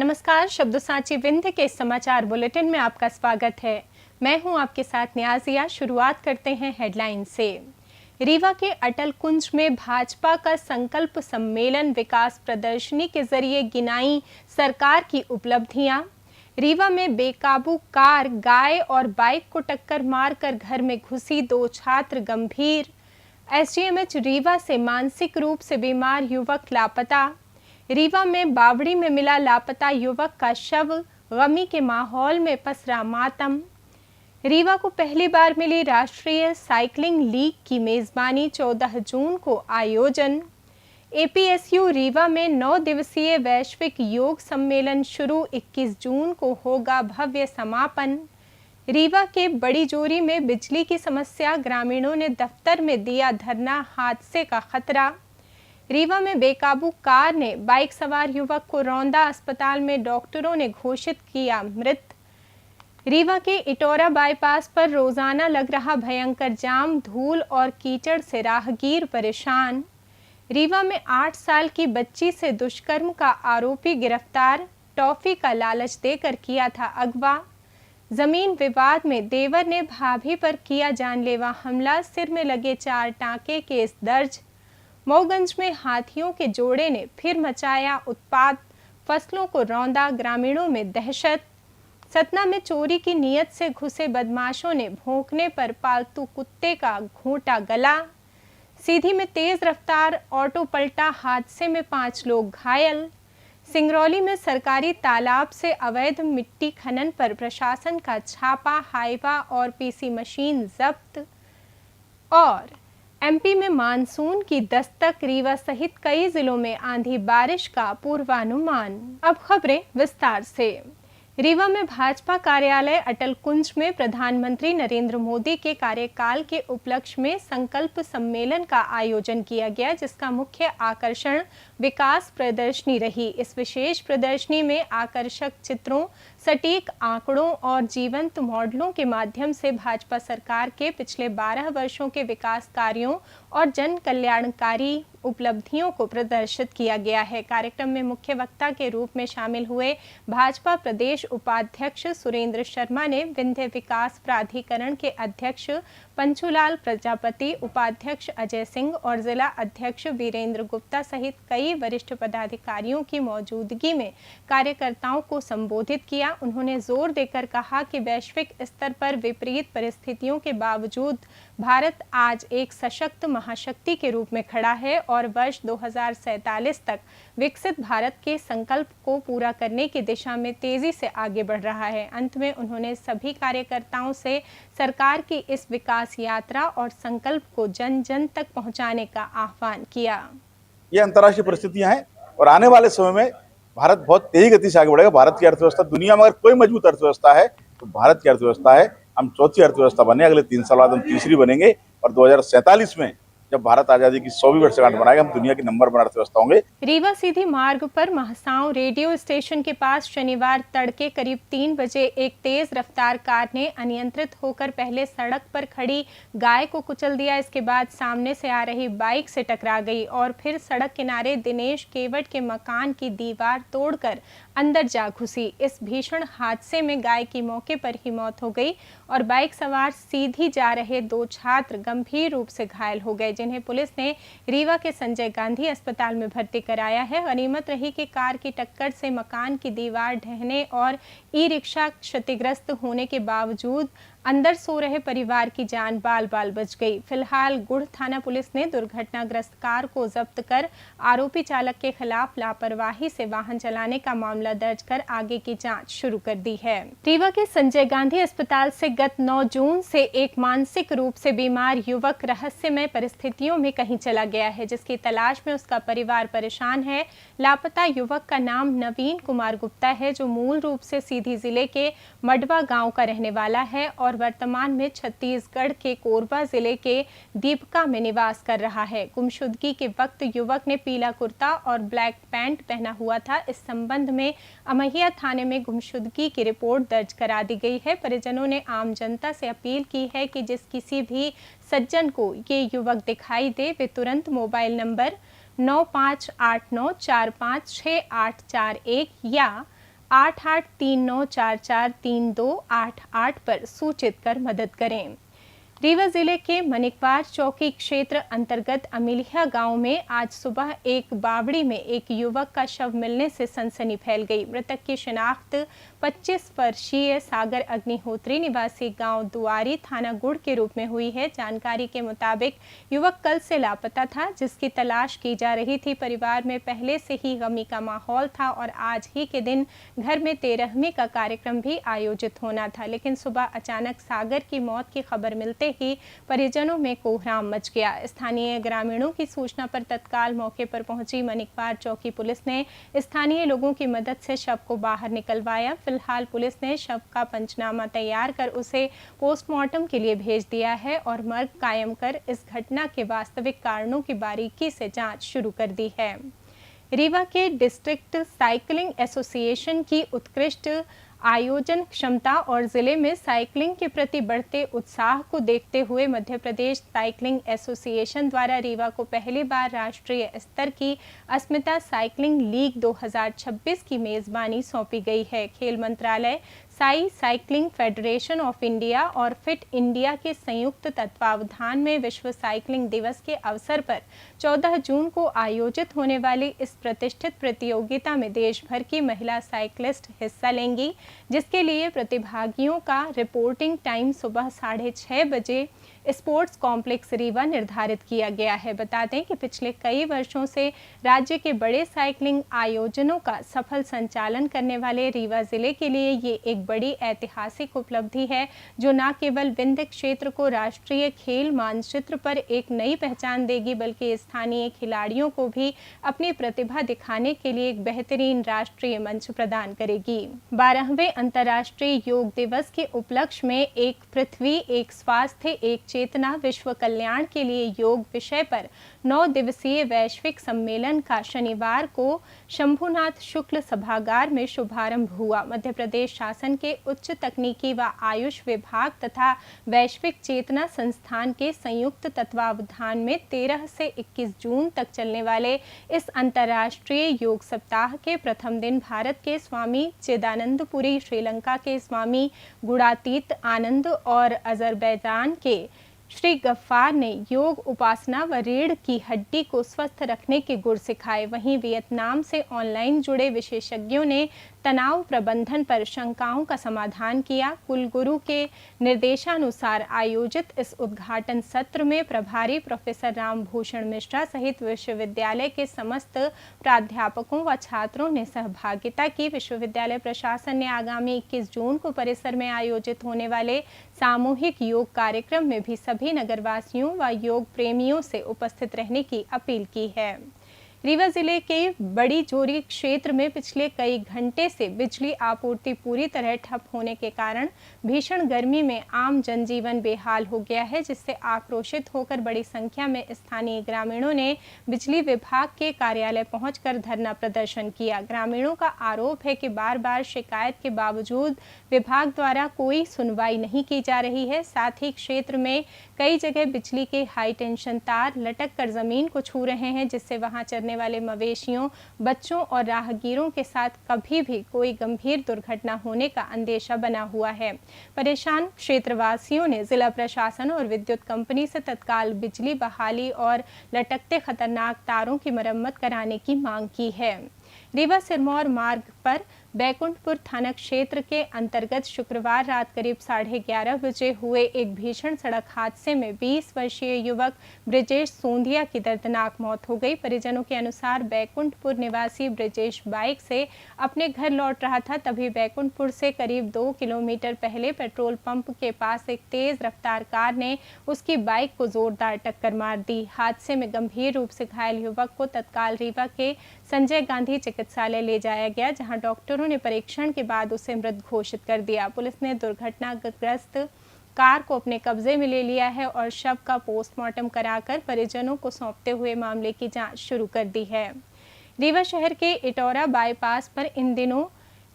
नमस्कार, शब्द साची विंध्य के समाचार बुलेटिन में आपका स्वागत है। मैं हूं आपके साथ न्याजिया। शुरुआत करते हैं हेडलाइन से। रीवा के अटल कुंज में भाजपा का संकल्प सम्मेलन विकास प्रदर्शनी के जरिए गिनाई सरकार की उपलब्धियां। रीवा में बेकाबू कार गाय और बाइक को टक्कर मारकर घर में घुसी 2 छात्र गंभीर। एसडीएमएच रीवा से मानसिक रूप से बीमार युवक लापता। रीवा में बावड़ी में मिला लापता युवक का शव, गमी के माहौल में पसरा मातम। रीवा को पहली बार मिली राष्ट्रीय साइकिलिंग लीग की मेजबानी, 14 जून को आयोजन। एपीएसयू रीवा में 9 दिवसीय वैश्विक योग सम्मेलन शुरू, 21 जून को होगा भव्य समापन। रीवा के बड़ी जोरी में बिजली की समस्या, ग्रामीणों ने दफ्तर में दिया धरना, हादसे का खतरा। रीवा में बेकाबू कार ने बाइक सवार युवक को रौंदा, अस्पताल में डॉक्टरों ने घोषित किया मृत। रीवा के इटौरा बाईपास पर रोजाना लग रहा भयंकर जाम, धूल और कीचड़ से राहगीर परेशान। रीवा में 8 साल की बच्ची से दुष्कर्म का आरोपी गिरफ्तार, टॉफी का लालच देकर किया था अगवा। जमीन विवाद में देवर ने भाभी पर किया जानलेवा हमला, सिर में लगे 4 टांके, केस दर्ज। मऊगंज में हाथियों के जोड़े ने फिर मचाया उत्पात, फसलों को रौंदा, ग्रामीणों में दहशत। सतना में चोरी की नीयत से घुसे बदमाशों ने भौंकने पर पालतू कुत्ते का घोंटा गला। सीधी में तेज रफ्तार ऑटो पलटा, हादसे में 5 लोग घायल। सिंगरौली में सरकारी तालाब से अवैध मिट्टी खनन पर प्रशासन का छापा, हाइवा और पीसी मशीन जब्त। और एमपी में मानसून की दस्तक, रीवा सहित कई जिलों में आंधी बारिश का पूर्वानुमान। अब खबरें विस्तार से। रीवा में भाजपा कार्यालय अटल कुंज में प्रधानमंत्री नरेंद्र मोदी के कार्यकाल के उपलक्ष्य में संकल्प सम्मेलन का आयोजन किया गया, जिसका मुख्य आकर्षण विकास प्रदर्शनी रही। इस विशेष प्रदर्शनी में आकर्षक चित्रों, सटीक आंकड़ों और जीवंत मॉडलों के माध्यम से भाजपा सरकार के पिछले 12 वर्षों के विकास कार्यों और जन कल्याणकारी उपलब्धियों को प्रदर्शित किया गया है। कार्यक्रम में मुख्य वक्ता के रूप में शामिल हुए भाजपा प्रदेश उपाध्यक्ष सुरेंद्र शर्मा ने विंध्य विकास प्राधिकरण के अध्यक्ष पंचूलाल प्रजापति, उपाध्यक्ष अजय सिंह और जिला अध्यक्ष वीरेंद्र गुप्ता सहित कई वरिष्ठ पदाधिकारियों की मौजूदगी में कार्यकर्ताओं को संबोधित किया। उन्होंने जोर देकर कहा कि वैश्विक स्तर पर विपरीत परिस्थितियों के बावजूद भारत आज एक सशक्त महाशक्ति के रूप में खड़ा है और वर्ष 2047 तक विकसित भारत के संकल्प को पूरा करने की दिशा में तेजी से आगे बढ़ रहा है। अंत में उन्होंने सभी कार्यकर्ताओं से सरकार की इस विकास यात्रा और संकल्प को जन जन तक पहुंचाने का आह्वान किया। ये अंतर्राष्ट्रीय परिस्थितियां हैं और आने वाले समय में भारत बहुत तेजी गति से आगे बढ़ेगा। भारत की अर्थव्यवस्था, दुनिया में अगर कोई मजबूत अर्थव्यवस्था है तो भारत की अर्थव्यवस्था है। हम चौथी अर्थव्यवस्था बने, अगले 3 साल बाद हम तीसरी बनेंगे और 2047 में जब भारत आजादी की 100वीं वर्षगांठ मनाएगा, हम दुनिया की नंबर 1 अर्थव्यवस्था होंगे। रीवा सीधी मार्ग पर महसाव रेडियो स्टेशन के पास शनिवार तड़के करीब 3 बजे एक तेज रफ्तार कार ने अनियंत्रित होकर पहले सड़क पर खड़ी गाय को कुचल दिया। इसके बाद सामने से आ रही बाइक से टकरा गई और फिर सड़क किनारे दिनेश केवट के मकान की दीवार तोड़कर अंदर जा घुसी। इस भीषण हादसे में गाय की मौके पर ही मौत हो गई और बाइक सवार सीधी जा रहे 2 छात्र गंभीर रूप से घायल हो गए, जिन्हें पुलिस ने रीवा के संजय गांधी अस्पताल में भर्ती कराया है। गनीमत रही कि कार की टक्कर से मकान की दीवार ढहने और ई रिक्शा क्षतिग्रस्त होने के बावजूद अंदर सो रहे परिवार की जान बाल बाल बच गई। फिलहाल गुड़ थाना पुलिस ने दुर्घटनाग्रस्त कार को जब्त कर आरोपी चालक के खिलाफ लापरवाही से वाहन चलाने का मामला दर्ज कर आगे की जांच शुरू कर दी है। रीवा के संजय गांधी अस्पताल से गत 9 जून से एक मानसिक रूप से बीमार युवक रहस्यमय परिस्थितियों में कहीं चला गया है, जिसकी तलाश में उसका परिवार परेशान है। लापता युवक का नाम नवीन कुमार गुप्ता है, जो मूल रूप से सीधी जिले के मडवा गाँव का रहने वाला है और वर्तमान में छत्तीसगढ़ के कोरबा जिले के दीपका में निवास कर रहा है। गुमशुदगी के वक्त युवक ने पीला कुर्ता और ब्लैक पैंट पहना हुआ था। इस संबंध में अमहिया थाने में गुमशुदगी की रिपोर्ट दर्ज करा दी गई है। परिजनों ने आम जनता से अपील की है कि जिस किसी भी सज्जन को ये युवक दिखाई दे, वे तुरंत मोबाइल नंबर 9589456841 या 8839443288 पर सूचित कर मदद करें। रीवा जिले के मनिकवार चौकी क्षेत्र अंतर्गत अमिलिया गांव में आज सुबह एक बावड़ी में एक युवक का शव मिलने से सनसनी फैल गई। मृतक की शिनाख्त 25 वर्षीय सागर अग्निहोत्री निवासी गांव दुआरी थाना गुड़ के रूप में हुई है। जानकारी के मुताबिक युवक कल से लापता था, जिसकी तलाश की जा रही थी। परिवार में पहले से ही गमी का माहौल था और आज ही के दिन घर में 13वीं का कार्यक्रम भी आयोजित होना था, लेकिन सुबह अचानक सागर की मौत की खबर मिलते ही परिजनों में कोहराम मच गया। स्थानीय ग्रामीणों की सूचना पर तत्काल मौके पर पहुंची मनिकवार चौकी पुलिस ने स्थानीय लोगों की मदद से शव को बाहर निकलवाया। फिलहाल पुलिस ने शव का पंचनामा तैयार कर उसे पोस्टमार्टम के लिए भेज दिया है और मर्ग कायम कर इस घटना के वास्तविक कारणों की बारीकी से जांच शुरू कर दी है। रीवा के डिस्ट्रिक्ट साइकिलिंग एसोसिएशन की उत्कृष्ट आयोजन क्षमता और जिले में साइकिलिंग के प्रति बढ़ते उत्साह को देखते हुए मध्य प्रदेश साइकिलिंग एसोसिएशन द्वारा रीवा को पहली बार राष्ट्रीय स्तर की अस्मिता साइकिलिंग लीग 2026 की मेजबानी सौंपी गई है। खेल मंत्रालय, Sai cycling federation of India और फिट इंडिया के संयुक्त तत्वावधान में विश्व साइकिलिंग दिवस के अवसर पर 14 जून को आयोजित होने वाली इस प्रतिष्ठित प्रतियोगिता में देश भर की महिला साइकिलिस्ट हिस्सा लेंगी, जिसके लिए प्रतिभागियों का रिपोर्टिंग टाइम सुबह 6:30 बजे स्पोर्ट्स कॉम्प्लेक्स रीवा निर्धारित किया गया है। बता दें कि पिछले कई वर्षों से राज्य के बड़े साइकिलिंग आयोजनों का सफल संचालन करने वाले रीवा जिले के लिए ये एक बड़ी ऐतिहासिक उपलब्धि है, जो न केवल विंध्य क्षेत्र को राष्ट्रीय खेल मानचित्र पर एक नई पहचान देगी, बल्कि स्थानीय खिलाड़ियों को भी अपनी प्रतिभा दिखाने के लिए एक बेहतरीन राष्ट्रीय मंच प्रदान करेगी। 12वें अंतर्राष्ट्रीय योग दिवस के उपलक्ष्य में एक पृथ्वी, एक स्वास्थ्य, एक चेतना विश्व कल्याण के लिए योग विषय पर 9 दिवसीय वैश्विक सम्मेलन का शनिवार को शंभुनाथ शुक्ल सभागार में शुभारंभ हुआ। मध्य प्रदेश शासन के उच्च तकनीकी व आयुष विभाग तथा वैश्विक चेतना संस्थान के संयुक्त तत्वावधान में 13 से 21 जून तक चलने वाले इस अंतर्राष्ट्रीय योग सप्ताह के प्रथम दिन भारत के स्वामी चिदानंदपुरी, श्रीलंका के स्वामी गुणातीत आनंद और अजरबैजान के श्री गफ्फार ने योग, उपासना व रीढ़ की हड्डी को स्वस्थ रखने के गुर सिखाए। वहीं वियतनाम से ऑनलाइन जुड़े विशेषज्ञों ने तनाव प्रबंधन पर शंकाओं का समाधान किया। कुलगुरु के निर्देशानुसार आयोजित इस उद्घाटन सत्र में प्रभारी प्रोफेसर रामभूषण मिश्रा सहित विश्वविद्यालय के समस्त प्राध्यापकों व छात्रों ने सहभागिता की। विश्वविद्यालय प्रशासन ने आगामी 21 जून को परिसर में आयोजित होने वाले सामूहिक योग कार्यक्रम में भी सभी नगरवासियों व योग प्रेमियों से उपस्थित रहने की अपील की है। रीवा जिले के बड़ी जोरी क्षेत्र में पिछले कई घंटे से बिजली आपूर्ति पूरी तरह ठप होने के कारण भीषण गर्मी में आम जनजीवन बेहाल हो गया है, जिससे आक्रोशित होकर बड़ी संख्या में स्थानीय ग्रामीणों ने बिजली विभाग के कार्यालय पहुंचकर धरना प्रदर्शन किया। ग्रामीणों का आरोप है कि बार बार शिकायत के बावजूद विभाग द्वारा कोई सुनवाई नहीं की जा रही है। साथ ही क्षेत्र में कई जगह बिजली के हाई टेंशन तार लटक कर जमीन को छू रहे हैं, जिससे वहां चरने वाले मवेशियों, बच्चों और राहगीरों के साथ कभी भी कोई गंभीर दुर्घटना होने का अंदेशा बना हुआ है। परेशान क्षेत्रवासियों ने जिला प्रशासन और विद्युत कंपनी से तत्काल बिजली बहाली और लटकते खतरनाक तारों की मरम्मत कराने की मांग की है। रीवा सिरमौर मार्ग पर बैकुंठपुर थाना क्षेत्र के अंतर्गत शुक्रवार रात करीब 11:30 बजे हुए एक भीषण सड़क हादसे में 20 वर्षीय युवक ब्रिजेश सोंधिया की दर्दनाक मौत हो गई। परिजनों के अनुसार बैकुंठपुर निवासी ब्रिजेश बाइक से अपने घर लौट रहा था, तभी बैकुंठपुर से करीब 2 किलोमीटर पहले पेट्रोल पंप के पास एक तेज रफ्तार कार ने उसकी बाइक को जोरदार टक्कर मार दी। हादसे में गंभीर रूप से घायल युवक को तत्काल रीवा के संजय गांधी चिकित्सालय ले जाया गया, जहां डॉक्टरों ने परीक्षण के बाद उसे मृत घोषित कर दिया। पुलिस ने दुर्घटनाग्रस्त कार को अपने कब्जे में ले लिया है और शव का पोस्टमार्टम कराकर परिजनों को सौंपते हुए मामले की जांच शुरू कर दी है। रीवा शहर के इटौरा बाईपास पर इन दिनों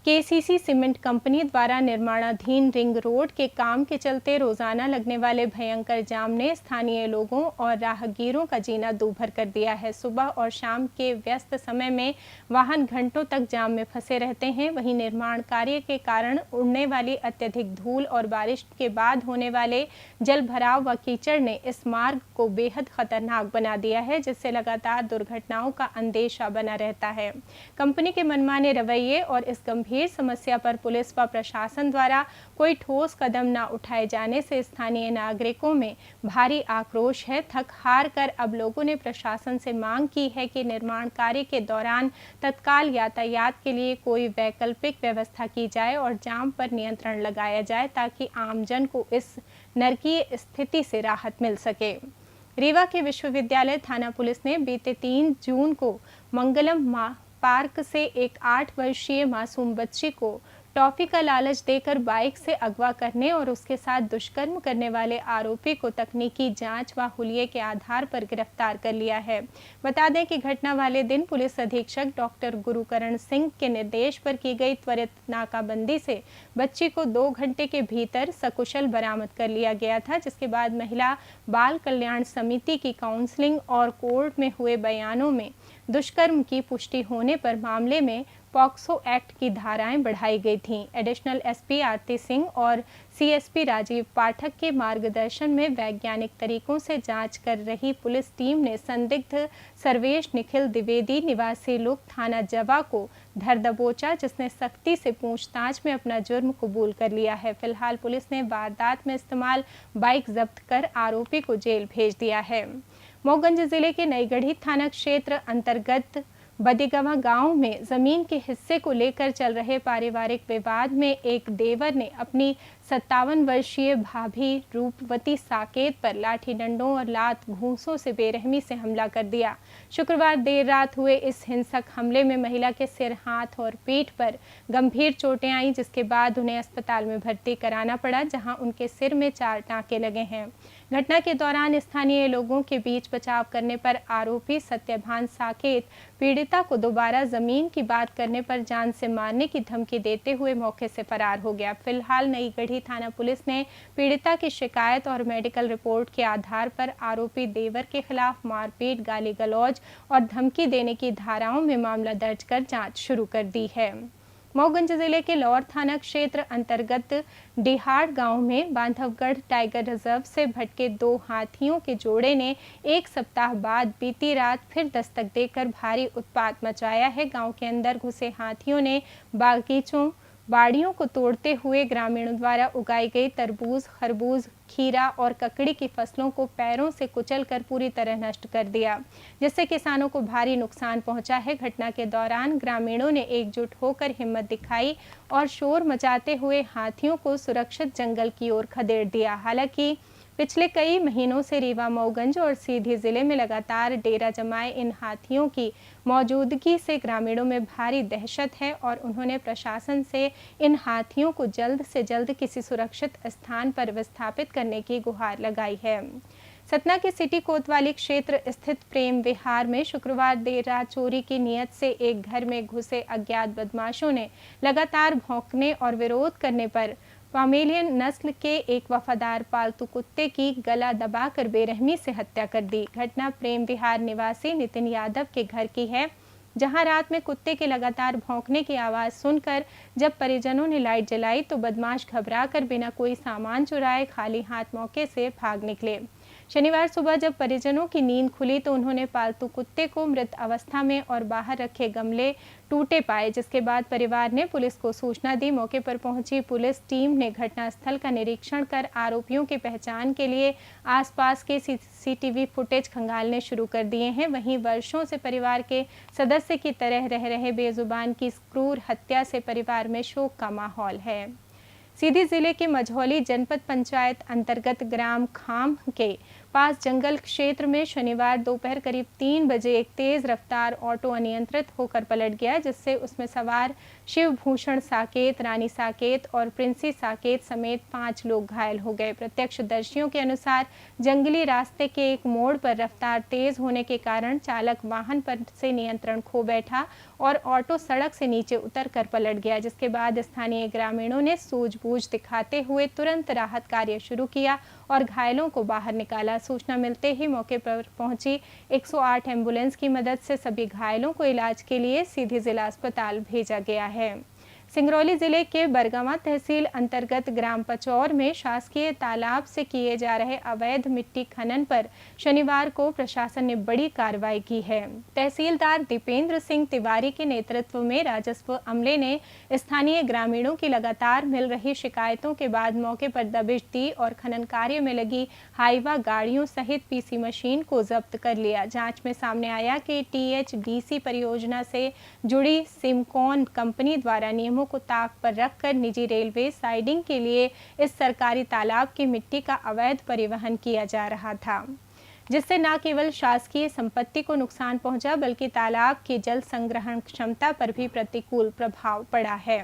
केसीसी सीमेंट कंपनी द्वारा निर्माणाधीन रिंग रोड के काम के चलते रोजाना लगने वाले भयंकर जाम ने स्थानीय लोगों और राहगीरों का जीना दूभर कर दिया है। सुबह और शाम के व्यस्त समय में वाहन घंटों तक जाम में फंसे रहते हैं। वहीं निर्माण कार्य के कारण उड़ने वाली अत्यधिक धूल और बारिश के बाद होने वाले जल भराव व कीचड़ ने इस मार्ग को बेहद खतरनाक बना दिया है, जिससे लगातार दुर्घटनाओं का अंदेशा बना रहता है। कंपनी के मनमाने रवैये और इस गंभीर समस्या पर पुलिस व प्रशासन द्वारा कोई ठोस कदम न उठाए जाने से स्थानीय नागरिकों में भारी आक्रोश है। थक हार कर अब लोगों ने प्रशासन से मांग की है कि निर्माण कार्य के दौरान तत्काल यातायात के लिए कोई वैकल्पिक व्यवस्था की जाए और जाम पर नियंत्रण लगाया जाए, ताकि आमजन को इस नरकीय स्थिति से राहत मिल सके। रीवा के विश्वविद्यालय थाना पुलिस ने बीते 3 जून को मंगलम पार्क से एक 8 वर्षीय मासूम बच्ची को टॉफी का लालच देकर बाइक से अगवा करने और उसके साथ दुष्कर्म करने वाले आरोपी को तकनीकी जांच व हुलिये के आधार पर गिरफ्तार कर लिया है। बता दें कि घटना वाले दिन पुलिस अधीक्षक डॉक्टर गुरुकरण सिंह के निर्देश पर की गई त्वरित नाकाबंदी से बच्ची को 2 घंटे के भीतर सकुशल बरामद कर लिया गया था, जिसके बाद महिला बाल कल्याण समिति की काउंसलिंग और कोर्ट में हुए बयानों में दुष्कर्म की पुष्टि होने पर मामले में पॉक्सो एक्ट की धाराएं बढ़ाई गई थीं। एडिशनल एसपी आरती सिंह और सीएसपी राजीव पाठक के मार्गदर्शन में वैज्ञानिक तरीकों से जांच कर रही पुलिस टीम ने संदिग्ध सर्वेश निखिल द्विवेदी निवासी लुक थाना जवा को धर दबोचा, जिसने सख्ती से पूछताछ में अपना जुर्म कबूल कर लिया है। फिलहाल पुलिस ने वारदात में इस्तेमाल बाइक जब्त कर आरोपी को जेल भेज दिया है। मोहगंज जिले के नईगढ़ी थाना क्षेत्र अंतर्गत बदिगवा गांव में जमीन के हिस्से को लेकर चल रहे पारिवारिक विवाद में एक देवर ने अपनी 57 वर्षीय भाभी रूपवती साकेत पर लाठी डंडों और लात घूंसों से बेरहमी से हमला कर दिया। शुक्रवार देर रात हुए इस हिंसक हमले में महिला के सिर, हाथ और पीठ पर गंभीर चोटें आईं, जिसके बाद उन्हें अस्पताल में भर्ती कराना पड़ा, जहां उनके सिर में 4 टांके लगे हैं। घटना के दौरान स्थानीय लोगों के बीच बचाव करने पर आरोपी सत्यभान साकेत पीड़िता को दोबारा जमीन की बात करने पर जान से मारने की धमकी देते हुए मौके से फरार हो गया। फिलहाल नईगढ़ी थाना पुलिस ने पीड़िता की शिकायत और मेडिकल रिपोर्ट के आधार पर आरोपी देवर के खिलाफ मारपीट, गाली गलौज और धमकी देने की धाराओं में मामला दर्ज कर जांच शुरू कर दी है। मोहगंज जिले के लौर थाना क्षेत्र अंतर्गत डिहाड़ गांव में बांधवगढ़ टाइगर रिजर्व से भटके 2 हाथियों के जोड़े ने 1 सप्ताह बाद बीती रात फिर दस्तक देकर भारी उत्पात मचाया है। गांव के अंदर घुसे हाथियों ने बागीचों, बाड़ियों को तोड़ते हुए ग्रामीणों द्वारा उगाई गई तरबूज, खरबूज, खीरा और ककड़ी की फसलों को पैरों से कुचलकर पूरी तरह नष्ट कर दिया, जिससे किसानों को भारी नुकसान पहुंचा है। घटना के दौरान ग्रामीणों ने एकजुट होकर हिम्मत दिखाई और शोर मचाते हुए हाथियों को सुरक्षित जंगल की ओर खदेड़ दिया। हालांकि पिछले कई महीनों से रीवा, मऊगंज और सीधी जिले में लगातार डेरा जमाए इन हाथियों की मौजूदगी से ग्रामीणों में भारी दहशत है और उन्होंने प्रशासन से इन हाथियों को जल्द से जल्द किसी सुरक्षित स्थान पर विस्थापित करने की गुहार लगाई है। सतना के सिटी कोतवाली क्षेत्र स्थित प्रेम विहार में शुक्रवार देर रात चोरी की नीयत से एक घर में घुसे अज्ञात बदमाशों ने लगातार भौंकने और विरोध करने पर पामेलियन नस्ल के एक वफादार पालतू कुत्ते की गला दबाकर बेरहमी से हत्या कर दी। घटना प्रेम विहार निवासी नितिन यादव के घर की है, जहां रात में कुत्ते के लगातार भौंकने की आवाज़ सुनकर जब परिजनों ने लाइट जलाई तो बदमाश घबराकर बिना कोई सामान चुराए खाली हाथ मौके से भाग निकले। शनिवार सुबह जब परिजनों की नींद खुली तो उन्होंने पालतू कुत्ते को मृत अवस्था में और बाहर रखे गमले टूटे पाए, जिसके बाद परिवार ने पुलिस को सूचना दी। मौके पर पहुंची पुलिस टीम ने घटनास्थल का निरीक्षण कर आरोपियों की पहचान के लिए आसपास के सीसीटीवी फुटेज खंगालने शुरू कर दिए हैं। वहीं वर्षों से परिवार के सदस्य की तरह रह रहे बेजुबान की क्रूर हत्या से परिवार में शोक का माहौल है। सीधी जिले के मझौली जनपद पंचायत अंतर्गत ग्राम खाम के आसपास जंगल क्षेत्र में शनिवार दोपहर करीब 3 बजे एक तेज रफ्तार ऑटो अनियंत्रित होकर पलट गया, जिससे उसमें सवार शिवभूषण साकेत, रानी साकेत और प्रिंसी साकेत समेत 5 लोग घायल हो गए। प्रत्यक्षदर्शियों के अनुसार जंगली रास्ते के एक मोड़ पर रफ्तार तेज होने के कारण चालक वाहन पर से नियंत्रण खो बैठा और ऑटो सड़क से नीचे उतरकर पलट गया, जिसके बाद स्थानीय ग्रामीणों ने सूझबूझ दिखाते हुए तुरंत राहत कार्य शुरू किया और घायलों को बाहर निकाला। सूचना मिलते ही मौके पर पहुंची 108 एम्बुलेंस की मदद से सभी घायलों को इलाज के लिए सीधे जिला अस्पताल भेजा गया है। सिंगरौली जिले के बरगवां तहसील अंतर्गत ग्राम पचौर में शासकीय तालाब से किए जा रहे अवैध मिट्टी खनन पर शनिवार को प्रशासन ने बड़ी कार्रवाई की है। तहसीलदार दीपेंद्र सिंह तिवारी के नेतृत्व में राजस्व अमले ने स्थानीय ग्रामीणों की लगातार मिल रही शिकायतों के बाद मौके पर दबिश दी और खनन कार्य में लगी हाईवा गाड़ियों सहित पीसी मशीन को जब्त कर लिया। जांच में सामने आया कि THDC परियोजना से जुड़ी सिमकॉन कंपनी द्वारा नियमों को ताक पर रखकर निजी रेलवे साइडिंग के लिए इस सरकारी तालाब की मिट्टी का अवैध परिवहन किया जा रहा था, जिससे न केवल शासकीय संपत्ति को नुकसान पहुंचा बल्कि तालाब की जल संग्रहण क्षमता पर भी प्रतिकूल प्रभाव पड़ा है।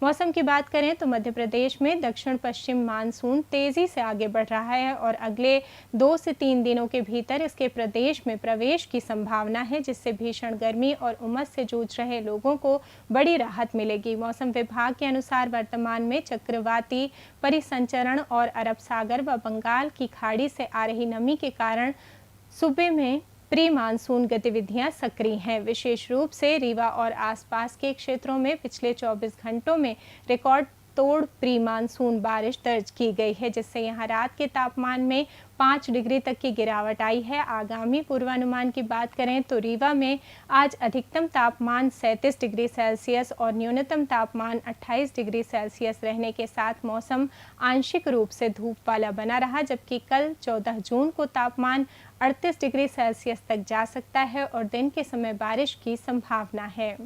मौसम की बात करें तो मध्य प्रदेश में दक्षिण पश्चिम मानसून तेजी से आगे बढ़ रहा है और अगले 2 से 3 दिनों के भीतर इसके प्रदेश में प्रवेश की संभावना है, जिससे भीषण गर्मी और उमस से जूझ रहे लोगों को बड़ी राहत मिलेगी। मौसम विभाग के अनुसार वर्तमान में चक्रवाती परिसंचरण और अरब सागर व बंगाल की खाड़ी से आ रही नमी के कारण सूबे में प्री मानसून गतिविधियां सक्रिय हैं। विशेष रूप से रीवा और आसपास के क्षेत्रों में पिछले 24 घंटों में रिकॉर्ड तोड़ प्री मानसून बारिश दर्ज की गई है, जिससे यहां रात के तापमान में 5 डिग्री तक की गिरावट आई है। आगामी पूर्वानुमान की बात करें तो रीवा में आज अधिकतम तापमान 37 डिग्री सेल्सियस और न्यूनतम तापमान 28 डिग्री सेल्सियस रहने के साथ मौसम आंशिक रूप से धूप वाला बना रहा, जबकि कल 14 जून को तापमान 38 डिग्री सेल्सियस तक जा सकता है और दिन के समय बारिश की संभावना है।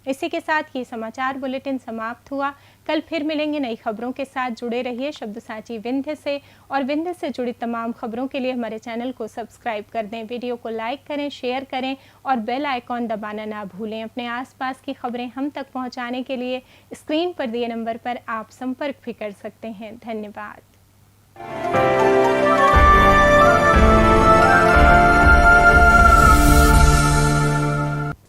इसी के साथ ये समाचार बुलेटिन समाप्त हुआ। कल फिर मिलेंगे नई खबरों के साथ। जुड़े रहिए शब्दसाची विंध्य से और विंध्य से जुड़ी तमाम खबरों के लिए हमारे चैनल को सब्सक्राइब कर दें। वीडियो को लाइक करें, शेयर करें और बेल आइकॉन दबाना ना भूलें। अपने आसपास की खबरें हम तक पहुंचाने के लिए स्क्रीन पर दिए नंबर पर आप संपर्क भी कर सकते हैं। धन्यवाद।